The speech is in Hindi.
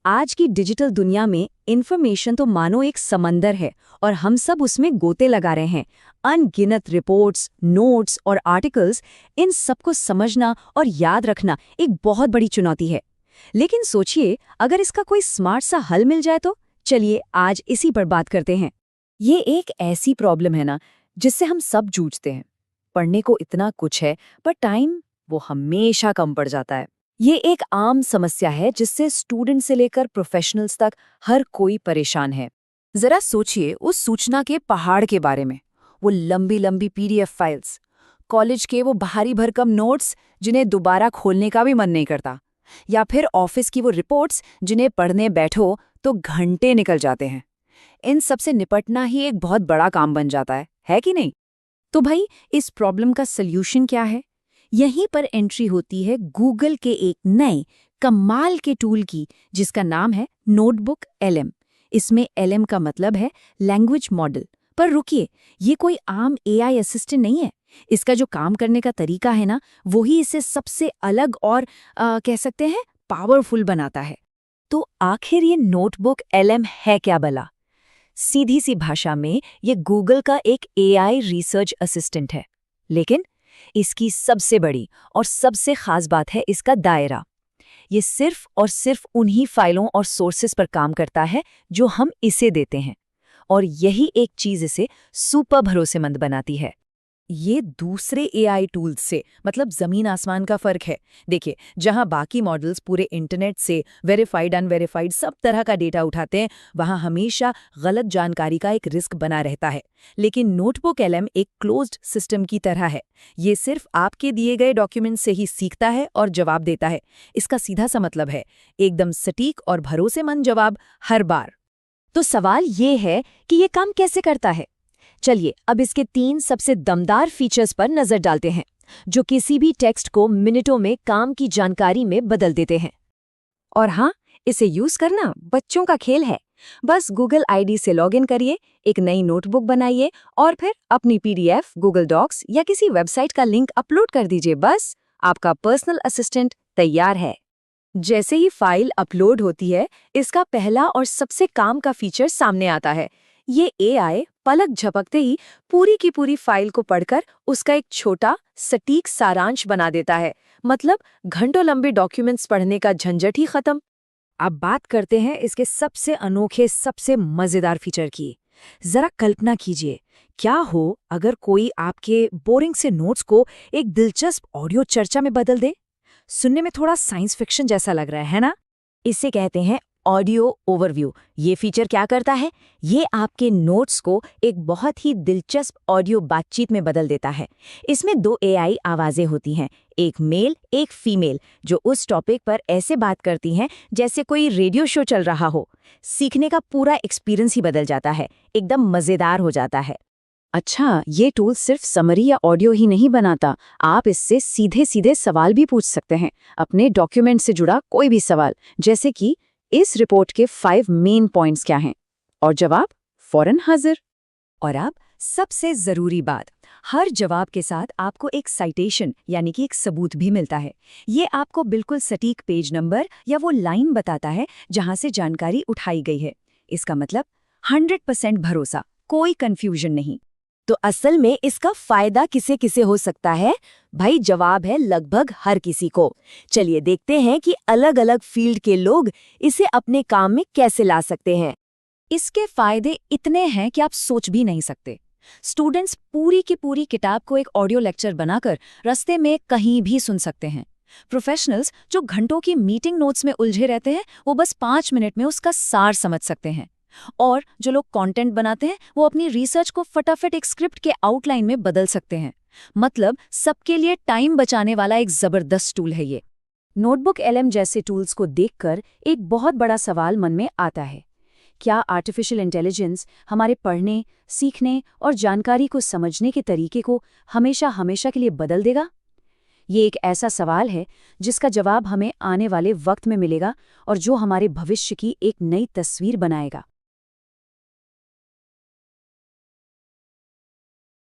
आज की डिजिटल दुनिया में इन्फॉर्मेशन तो मानो एक समंदर है और हम सब उसमें गोते लगा रहे हैं। अनगिनत रिपोर्ट्स, नोट्स और आर्टिकल्स, इन सबको समझना और याद रखना एक बहुत बड़ी चुनौती है। लेकिन सोचिए, अगर इसका कोई स्मार्ट सा हल मिल जाए तो चलिए आज इसी पर बात करते हैं। ये एक ऐसी प्रॉब्लम है ना, जिससे हम सब जूझते हैं। पढ़ने को इतना कुछ है, पर टाइम वो हमेशा कम पड़ जाता है। ये एक आम समस्या है जिससे स्टूडेंट से लेकर प्रोफेशनल्स तक हर कोई परेशान है। जरा सोचिए उस सूचना के पहाड़ के बारे में। वो लंबी लंबी पीडीएफ फाइल्स, कॉलेज के वो भारी भरकम नोट्स जिन्हें दोबारा खोलने का भी मन नहीं करता, या फिर ऑफिस की वो रिपोर्ट्स जिन्हें पढ़ने बैठो तो घंटे निकल जाते हैं। इन सब से निपटना ही एक बहुत बड़ा काम बन जाता है कि नहीं? तो भाई, इस प्रॉब्लम का सल्यूशन क्या है? यहीं पर एंट्री होती है गूगल के एक नए कमाल के टूल की, जिसका नाम है नोटबुक एलएम। इसमें एलएम का मतलब है लैंग्वेज मॉडल। पर रुकिए, ये कोई आम एआई असिस्टेंट नहीं है। इसका जो काम करने का तरीका है ना, वही इसे सबसे अलग और कह सकते हैं पावरफुल बनाता है। तो आखिर ये नोटबुक एलएम है क्या भला? सीधी सी भाषा में ये गूगल का एक एआई रिसर्च असिस्टेंट है। लेकिन इसकी सबसे बड़ी और सबसे खास बात है इसका दायरा। ये सिर्फ और सिर्फ उन्हीं फाइलों और सोर्सेस पर काम करता है जो हम इसे देते हैं, और यही एक चीज इसे सुपर भरोसेमंद बनाती है। ये दूसरे एआई टूल्स से मतलब जमीन आसमान का फर्क है। देखिए, जहां बाकी मॉडल्स पूरे इंटरनेट से वेरीफाइड अनवेरीफाइड सब तरह का डेटा उठाते हैं, वहां हमेशा गलत जानकारी का एक रिस्क बना रहता है। लेकिन नोटबुक एलएम एक क्लोज्ड सिस्टम की तरह है। ये सिर्फ आपके दिए गए डॉक्यूमेंट से ही सीखता है और जवाब देता है। इसका सीधा सा मतलब है एकदम सटीक और भरोसेमंद जवाब हर बार। तो सवाल ये है कि ये काम कैसे करता है? चलिए अब इसके 3 सबसे दमदार फीचर्स पर नजर डालते हैं, जो किसी भी टेक्स्ट को मिनटों में काम की जानकारी में बदल देते हैं। और हाँ, इसे यूज करना बच्चों का खेल है। बस गूगल आईडी से लॉगिन करिए, एक नई नोटबुक बनाइए और फिर अपनी पीडीएफ, गूगल डॉक्स या किसी वेबसाइट का लिंक अपलोड कर दीजिए। बस आपका पर्सनल असिस्टेंट तैयार है। जैसे ही फाइल अपलोड होती है, इसका पहला और सबसे काम का फीचर सामने आता है। ये एआई पलक झपकते ही पूरी की पूरी फाइल को पढ़कर उसका एक छोटा सटीक सारांश बना देता है। मतलब घंटों लंबे डॉक्यूमेंट्स पढ़ने का झंझट ही खत्म। अब बात करते हैं इसके सबसे अनोखे, सबसे मजेदार फीचर की। जरा कल्पना कीजिए, क्या हो अगर कोई आपके बोरिंग से नोट्स को एक दिलचस्प ऑडियो चर्चा में बदल दे? सुनने में थोड़ा साइंस फिक्शन जैसा लग रहा है ना? इसे कहते हैं ऑडियो ओवरव्यू। ये फीचर क्या करता है? ये आपके नोट्स को एक बहुत ही दिलचस्प ऑडियो बातचीत में बदल देता है। इसमें 2 एआई आवाजें होती हैं, एक मेल एक फीमेल, जो उस टॉपिक पर ऐसे बात करती हैं जैसे कोई रेडियो शो चल रहा हो। सीखने का पूरा एक्सपीरियंस ही बदल जाता है, एकदम मजेदार हो जाता है। अच्छा, ये टूल सिर्फ समरी या ऑडियो ही नहीं बनाता, आप इससे सीधे सीधे सवाल भी पूछ सकते हैं, अपने डॉक्यूमेंट से जुड़ा कोई भी सवाल, जैसे कि इस रिपोर्ट के 5 मेन पॉइंट्स क्या हैं, और जवाब फौरन हाजिर। और अब सबसे जरूरी बात, हर जवाब के साथ आपको एक साइटेशन यानी कि एक सबूत भी मिलता है। ये आपको बिल्कुल सटीक पेज नंबर या वो लाइन बताता है जहां से जानकारी उठाई गई है। इसका मतलब 100% भरोसा, कोई कंफ्यूजन नहीं। तो असल में इसका फायदा किसे किसे हो सकता है? भाई, जवाब है लगभग हर किसी को। चलिए देखते हैं कि अलग अलग फील्ड के लोग इसे अपने काम में कैसे ला सकते हैं। इसके फायदे इतने हैं कि आप सोच भी नहीं सकते। स्टूडेंट्स पूरी की पूरी किताब को एक ऑडियो लेक्चर बनाकर रास्ते में कहीं भी सुन सकते हैं। प्रोफेशनल्स जो घंटों की मीटिंग नोट्स में उलझे रहते हैं, वो बस 5 मिनट में उसका सार समझ सकते हैं। और जो लोग कंटेंट बनाते हैं, वो अपनी रिसर्च को फटाफट एक स्क्रिप्ट के आउटलाइन में बदल सकते हैं। मतलब सबके लिए टाइम बचाने वाला एक जबरदस्त टूल है ये। नोटबुक एलएम जैसे टूल्स को देखकर एक बहुत बड़ा सवाल मन में आता है, क्या आर्टिफिशियल इंटेलिजेंस हमारे पढ़ने, सीखने और जानकारी को समझने के तरीके को हमेशा हमेशा के लिए बदल देगा? ये एक ऐसा सवाल है जिसका जवाब हमें आने वाले वक्त में मिलेगा और जो हमारे भविष्य की एक नई तस्वीर बनाएगा।